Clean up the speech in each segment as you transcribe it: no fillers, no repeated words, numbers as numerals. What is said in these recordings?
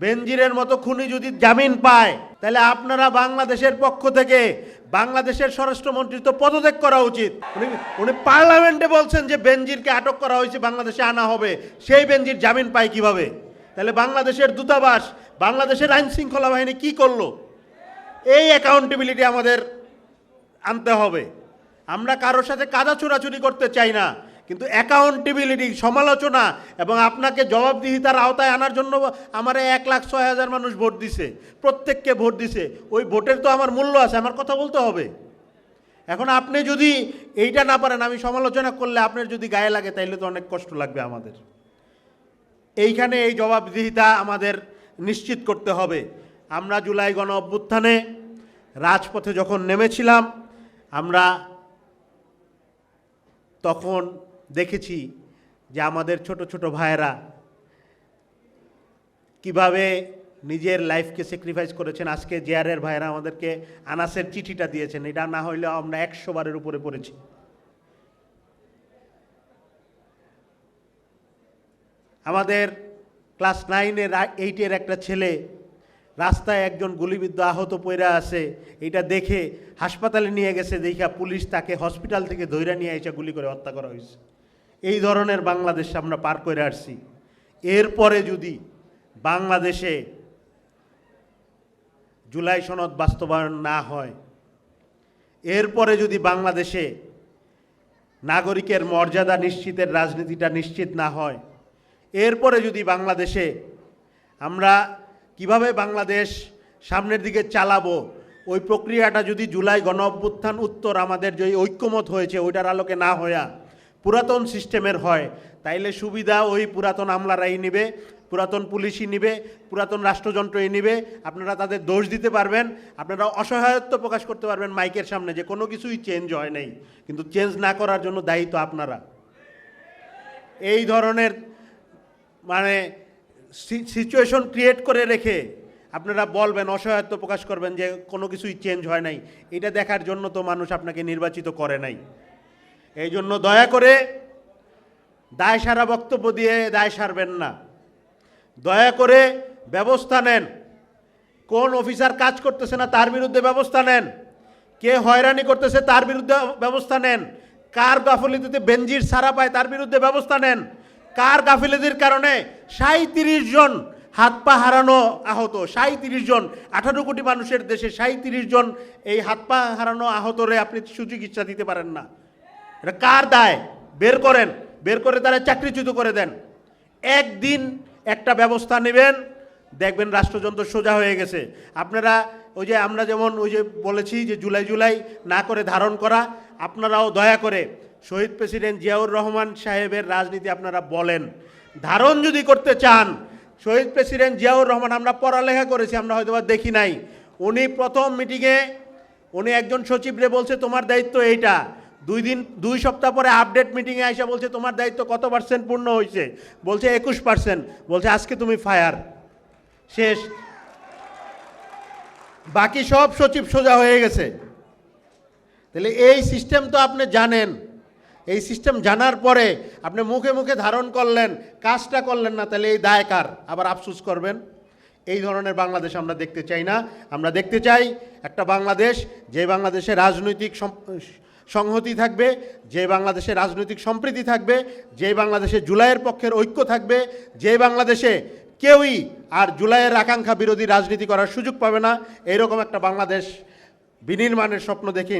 বেনজিরের মতো খুনি যদি জামিন পায় তাহলে আপনারা বাংলাদেশের পক্ষ থেকে বাংলাদেশের স্বরাষ্ট্রমন্ত্রী তো পদত্যাগ করা উচিত। উনি পার্লামেন্টে বলছেন যে বেনজিরকে আটক করা হয়েছে, বাংলাদেশে আনা হবে, সেই বেনজির জামিন পায় কিভাবে? তাহলে বাংলাদেশের দূতাবাস, বাংলাদেশের আইন শৃঙ্খলা বাহিনী কি করলো? এই অ্যাকাউন্টেবিলিটি আমাদের আনতে হবে। আমরা কারোর সাথে কাদা চোরাচুরি করতে চাই না, কিন্তু অ্যাকাউন্টেবিলিটি, সমালোচনা এবং আপনাকে জবাবদিহিতার আওতায় আনার জন্য আমার 1,06,000 মানুষ ভোট দিছে, প্রত্যেককে ভোট দিছে। ওই ভোটের তো আমার মূল্য আছে, আমার কথা বলতে হবে। এখন আপনি যদি এইটা না পারেন, আমি সমালোচনা করলে আপনার যদি গায়ে লাগে তাইলে তো অনেক কষ্ট লাগবে আমাদের। এইখানে এই জবাবদিহিতা আমাদের নিশ্চিত করতে হবে। আমরা জুলাই গণ অভ্যুত্থানে রাজপথে যখন নেমেছিলাম, আমরা তখন দেখেছি যে আমাদের ছোট ছোট ভাইয়েরা কিভাবে নিজের লাইফকে স্যাক্রিফাইস করেছেন। আজকে জেআরের ভাইয়েরা আমাদেরকে আনাসের চিঠিটা দিয়েছেন, এটা না হইলেও আমরা 100 বারের উপরে পড়েছি। আমাদের ক্লাস 9-এর 8-এর একটা ছেলে রাস্তায় একজন গুলিবিদ্ধ আহত পইরা আছে, এটা দেখে হাসপাতালে নিয়ে গেছে, দেখা পুলিশ তাকে হসপিটাল থেকে ধইরা নিয়ে এসে গুলি করে হত্যা করা হয়েছে। এই ধরনের বাংলাদেশ আমরা পার করে আসছি। এরপরে যদি বাংলাদেশে জুলাই সনদ বাস্তবায়ন না হয়, এরপরে যদি বাংলাদেশে নাগরিকের মর্যাদা নিশ্চিতের রাজনীতিটা নিশ্চিত না হয়, এরপরে যদি বাংলাদেশে আমরা কিভাবে বাংলাদেশ সামনের দিকে চালাবো, ওই প্রক্রিয়াটা যদি জুলাই গণ অভ্যুত্থান উত্তর আমাদের যে ঐক্যমত হয়েছে ওইটার আলোকে না হইয়া পুরাতন সিস্টেমের হয়, তাইলে সুবিধা ওই পুরাতন আমলারাই নিবে, পুরাতন পুলিশই নিবে, পুরাতন রাষ্ট্রযন্ত্রই নিবে। আপনারা তাদের দোষ দিতে পারবেন, আপনারা অসহায়ত্ব প্রকাশ করতে পারবেন মাইকের সামনে যে কোনো কিছুই চেঞ্জ হয় নাই, কিন্তু চেঞ্জ না করার জন্য দায়ী তো আপনারা। এই ধরনের মানে সিচুয়েশন ক্রিয়েট করে রেখে আপনারা বলবেন, অসহায়ত্ব প্রকাশ করবেন যে কোনো কিছুই চেঞ্জ হয় নাই, এটা দেখার জন্য তো মানুষ আপনাকে নির্বাচিত করে নাই। এই জন্য দয়া করে দায় সারা বক্তব্য দিয়ে দায় সারবেন না, দয়া করে ব্যবস্থা নেন। কোন অফিসার কাজ করতেছে না তার বিরুদ্ধে ব্যবস্থা নেন, কে হয়রানি করতেছে তার বিরুদ্ধে ব্যবস্থা নেন, কার গাফিলতিতে বেনজির ছাড়া পায় তার বিরুদ্ধে ব্যবস্থা নেন, কার গাফিলতির কারণে 37 জন হাত পা হারানো আহত, 37 জন, 18 কোটি মানুষের দেশে 37 জন এই হাত পা হারানো আহতরে আপনি সুচিকিৎসা দিতে পারেন না। এটা কার দায়? বের করেন, বের করে তারা চাকরিচ্যুত করে দেন। একদিন একটা ব্যবস্থা নেবেন, দেখবেন রাষ্ট্রযন্ত্র সোজা হয়ে গেছে। আপনারা ওই যে আমরা যেমন ওই যে বলেছি যে জুলাই জুলাই না করে ধারণ করা, আপনারাও দয়া করে শহীদ প্রেসিডেন্ট জিয়াউর রহমান সাহেবের রাজনীতি আপনারা বলেন। ধারণ যদি করতে চান, শহীদ প্রেসিডেন্ট জিয়াউর রহমান, আমরা পড়ালেখা করেছি, আমরা হয়তো বা দেখি নাই, উনি প্রথম মিটিংয়ে উনি একজন সচিবরে বলছে তোমার দায়িত্ব এইটা, 2 সপ্তাহ পরে আপডেট মিটিংয়ে আইসা বলছে তোমার দায়িত্ব কত % পূর্ণ হয়েছে, বলছে 21%, বলছে আজকে তুমি ফায়ার, শেষ। বাকি সব সচিব সোজা হয়ে গেছে। তাহলে এই সিস্টেম তো আপনি জানেন, এই সিস্টেম জানার পরে আপনি মুখে মুখে ধারণ করলেন, কাজটা করলেন না, তাহলে এই দায় কার? আবার আফসোস করবেন। এই ধরনের বাংলাদেশ আমরা দেখতে চাই না। আমরা দেখতে চাই একটা বাংলাদেশ, যে বাংলাদেশে রাজনৈতিক সংহতি থাকবে, যে বাংলাদেশে রাজনৈতিক সম্প্রীতি থাকবে, যে বাংলাদেশে জুলাইয়ের পক্ষের ঐক্য থাকবে, যে বাংলাদেশে কেউই আর জুলাইয়ের আকাঙ্ক্ষা বিরোধী রাজনীতি করার সুযোগ পাবে না। এইরকম একটা বাংলাদেশ বিনির্মাণের স্বপ্ন দেখে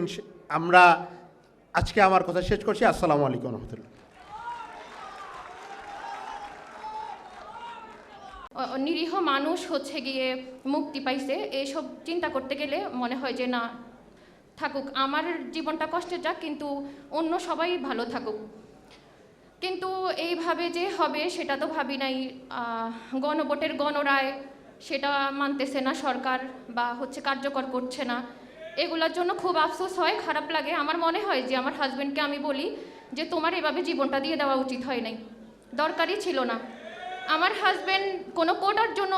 আমরা আজকে আমার কথা শেষ করছি। আসসালামু আলাইকুম রহমতুল্লাহ। নিরীহ মানুষ হচ্ছে গিয়ে মুক্তি পাইছে, এইসব চিন্তা করতে গেলে মনে হয় যে না থাকুক, আমার জীবনটা কষ্টে যাক, কিন্তু অন্য সবাই ভালো থাকুক। কিন্তু এইভাবে যে হবে সেটা তো ভাবি নাই। গণভোটের গণরায় সেটা মানতেছে না সরকার, বা হচ্ছে কার্যকর করছে না। এগুলোর জন্য খুব আফসোস হয়, খারাপ লাগে। আমার মনে হয় যে আমার হাজব্যান্ডকে আমি বলি যে তোমার এভাবে জীবনটা দিয়ে দেওয়া উচিত হয় নাই, দরকারই ছিল না। আমার হাজব্যান্ড কোনো কোটার জন্য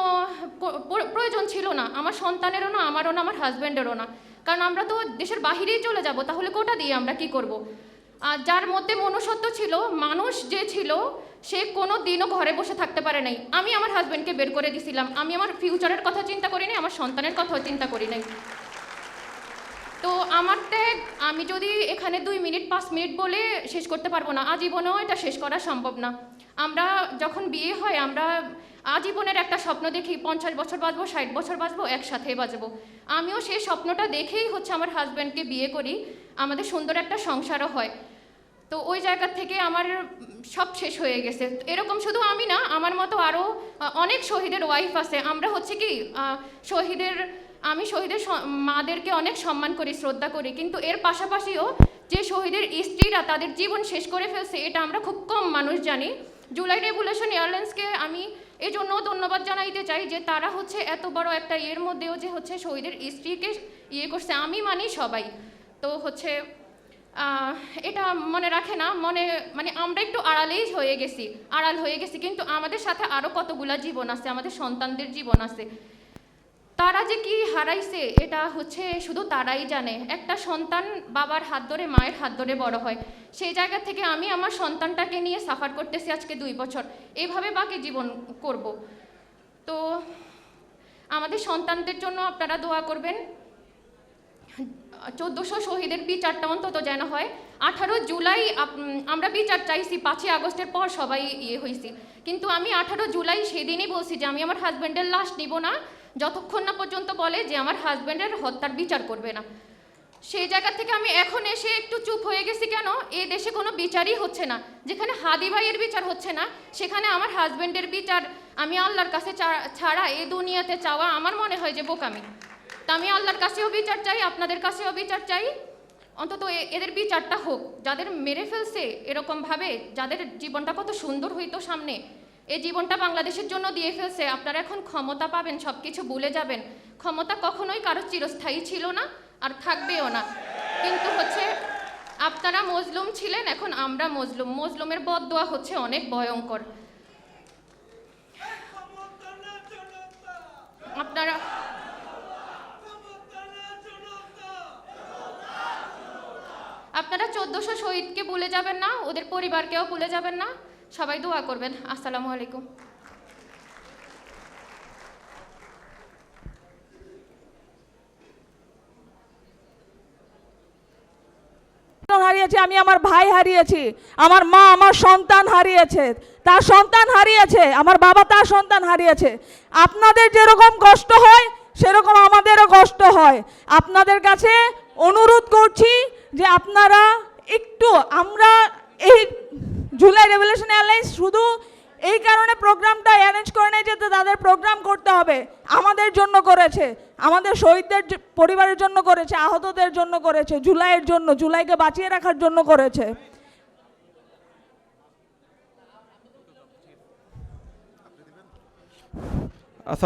প্রয়োজন ছিল না, আমার সন্তানেরও না, আমারও না, আমার হাজব্যান্ডেরও না। কারণ আমরা তো দেশের বাহিরেই চলে যাব, তাহলে কোটা দিয়ে আমরা কি করব? যার মধ্যে মনুষ্যত্ব ছিল, মানুষ যে ছিল, সে কোনো দিনও ঘরে বসে থাকতে পারে নাই। আমি আমার হাজব্যান্ডকে বের করে দিছিলাম, আমি আমার ফিউচারের কথা চিন্তা করি নাই, আমার সন্তানের কথাও চিন্তা করি নাই। তো আমার ত্যাগ আমি যদি এখানে 2 মিনিট 5 মিনিট বলে শেষ করতে পারবো না, আজীবনেও এটা শেষ করা সম্ভব না। আমরা যখন বিয়ে হয় আমরা আজীবনের একটা স্বপ্ন দেখি, 50 বছর বাঁচবো, 60 বছর বাঁচবো, একসাথে বাঁচবো। আমিও সেই স্বপ্নটা দেখেই হচ্ছে আমার হাজব্যান্ডকে বিয়ে করি, আমাদের সুন্দর একটা সংসারও হয়। তো ওই জায়গা থেকে আমার সব শেষ হয়ে গেছে। এরকম শুধু আমি না, আমার মতো আরও অনেক শহীদের ওয়াইফ আছে। আমরা হচ্ছে কি আমি শহীদের মাদেরকে অনেক সম্মান করি, শ্রদ্ধা করি, কিন্তু এর পাশাপাশিও যে শহীদের স্ত্রীরা তাদের জীবন শেষ করে ফেলছে এটা আমরা খুব কম মানুষ জানি। জুলাই রেভলিউশন এয়ারলাইন্সকে আমি এই জন্য ধন্যবাদ জানাইতে চাই যে তারা হচ্ছে এত বড় একটা ইয়ের মধ্যেও যে হচ্ছে শহীদের স্ত্রীকে ইয়ে করছে। আমি মানি সবাই, তো হচ্ছে এটা মনে রাখে না, মানে আমরা একটু আড়াল হয়ে গেছি, কিন্তু আমাদের সাথে আরও কতগুলা জীবন আছে, আমাদের সন্তানদের জীবন আছে। তারা যে কি হারাইছে এটা হচ্ছে শুধু তারাই জানে। একটা সন্তান বাবার হাত ধরে, মায়ের হাত ধরে বড় হয়। সেই জায়গা থেকে আমি আমার সন্তানটাকে নিয়ে সাফার করতেছি আজকে 2 বছর, এইভাবে বাকি জীবন করব। তো আমাদের সন্তানদের জন্য আপনারা দোয়া করবেন। 1400 শহীদের বিচারটা অন্তত যেন হয়। 18 জুলাই আমরা বিচার চাইছি, 5ই আগস্টের পর সবাই হয়েছি, কিন্তু আমি 18 জুলাই সেদিনই বলছি যে আমি আমার হাজব্যান্ডের লাশ নিব না যতক্ষণ না পর্যন্ত বলে যে আমার হাজব্যান্ডের হত্যার বিচার করবে না। সেই জায়গা থেকে আমি এখন এসে একটু চুপ হয়ে গেছি, কেন এই দেশে কোনো বিচারই হচ্ছে না। যেখানে হাদি ভাইয়ের বিচার হচ্ছে না, সেখানে আমার হাজব্যান্ডের বিচার আমি আল্লাহর কাছে ছাড়া এই দুনিয়াতে চাওয়া আমার মনে হয় যে বোকামি। তা আমি আল্লাহর কাছেও বিচার চাই, আপনাদের কাছেও বিচার চাই, অন্তত এদের বিচারটা হোক। যাদের মেরে ফেলছে এরকমভাবে, যাদের জীবনটা কত সুন্দর হইতো সামনে, এই জীবনটা বাংলাদেশের জন্য দিয়ে ফেলছে। আপনারা এখন ক্ষমতা পাবেন, সব কিছু ভুলে যাবেন। ক্ষমতা কখনোই কারো চিরস্থায়ী ছিল না, আর থাকবেও না। কিন্তু হচ্ছে আপনারা মজলুম ছিলেন, এখন আমরা মজলুম। মজলুমের বদদোয়া হচ্ছে অনেক ভয়ঙ্কর। আপনারা 1400 শহীদকে ভুলে যাবেন না, ওদের পরিবারকেও ভুলে যাবেন না। সবাই দোয়া করবেন। আসসালামু আলাইকুম। হারিয়েছি, আমি আমার ভাই হারিয়েছি, আমার মা আমার সন্তান হারিয়েছে, তার সন্তান হারিয়েছে, আমার বাবা তার সন্তান হারিয়েছে। আপনাদের যেরকম কষ্ট হয় সেরকম আমাদেরও কষ্ট হয়। আপনাদের কাছে অনুরোধ করছি যে আপনারা একটু, আমরা এই জুলাই রেভলিউশন এয়ারলাইন্স শুধু এই কারণে প্রোগ্রামটা অ্যারেঞ্জ করে নেয় যে তাদের প্রোগ্রাম করতে হবে, আমাদের জন্য করেছে, আমাদের শহীদদের পরিবারের জন্য করেছে, আহতদের জন্য করেছে, জুলাইয়ের জন্য, জুলাইকে বাঁচিয়ে রাখার জন্য করেছে।